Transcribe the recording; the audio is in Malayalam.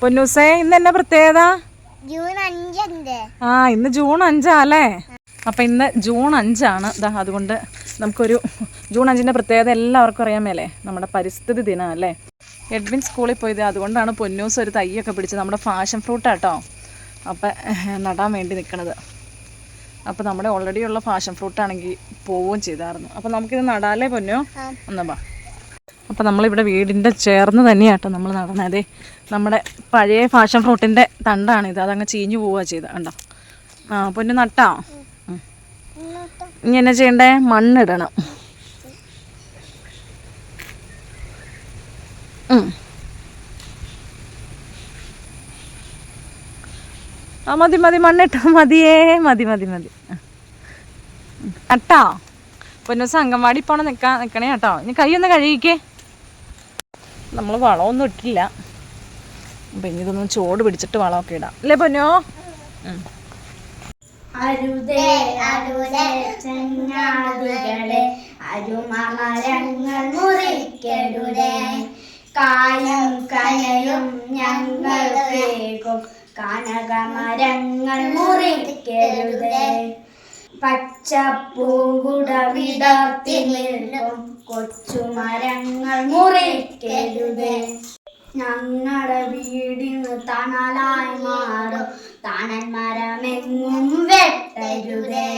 പൊന്നൂസേ, ഇന്ന് എന്നാ പ്രത്യേകത? ഇന്ന് ജൂൺ 5 അല്ലേ? അപ്പം ഇന്ന് ജൂൺ 5 അതുകൊണ്ട് നമുക്കൊരു ജൂൺ 5 പ്രത്യേകത എല്ലാവർക്കും അറിയാൻ മേലേ, നമ്മുടെ പരിസ്ഥിതി ദിനം അല്ലേ. എഡ്വിൻ സ്കൂളിൽ പോയത്, അതുകൊണ്ടാണ് പൊന്നൂസ് ഒരു തൈയൊക്കെ പിടിച്ച് നമ്മുടെ ഫാഷൻ ഫ്രൂട്ടാട്ടോ അപ്പം നടാൻ വേണ്ടി നിൽക്കണത്. അപ്പോൾ നമ്മുടെ ഓൾറെഡി ഉള്ള ഫാഷൻ ഫ്രൂട്ടാണെങ്കിൽ പോവുകയും ചെയ്തായിരുന്നു. അപ്പോൾ നമുക്കിത് നടാലേ പൊന്നോ? ഒന്നപ്പാ. അപ്പോൾ നമ്മളിവിടെ വീടിൻ്റെ ചേർന്ന് തന്നെയാട്ടോ നമ്മൾ നടണതേ. നമ്മുടെ പഴയ ഫാഷൻ ഫ്രൂട്ടിൻ്റെ തണ്ടാണിത്, അതങ്ങ് ചീഞ്ഞു പോവുക ചെയ്ത് കണ്ടോ. പൊന്നു നട്ടാ. ഇനി എന്നാ ചെയ്യണ്ടേ? മണ്ണിടണം. മതി മതി, മണ്ണിട്ടോ, മതിയേ, മതി മതി മതി. നട്ടാ. പൊന്നൂസ് അംഗൻവാടി പോണ നിൽക്കണേ കേട്ടോ. ഇനി കൈയൊന്ന് കഴുകിക്കേ. നമ്മൾ വളമൊന്നും ഇട്ടില്ല, അപ്പം ഇനി ഇതൊന്നും ചോട് പിടിച്ചിട്ട് വളമൊക്കെ ഇടാം അല്ലേ പൊന്നോ? അരുതേ അരുതേ ചങ്ങാതികളെ, അരുമമരങ്ങൾ മുറിക്കരുതേ, കായും കനയും ഞങ്ങൾ കേൾക്കും, കനകമരങ്ങൾ മുറിക്കരുതേ, പച്ചപ്പൂങ്കുട വിടർത്തി നിൽക്കും കൊച്ചുമരങ്ങൾ മുറിക്കരുതേ, ഞങ്ങളുടെ വീടിന് തണലായി മാറും തണൽ മരമെങ്ങും വെട്ടരുതേ.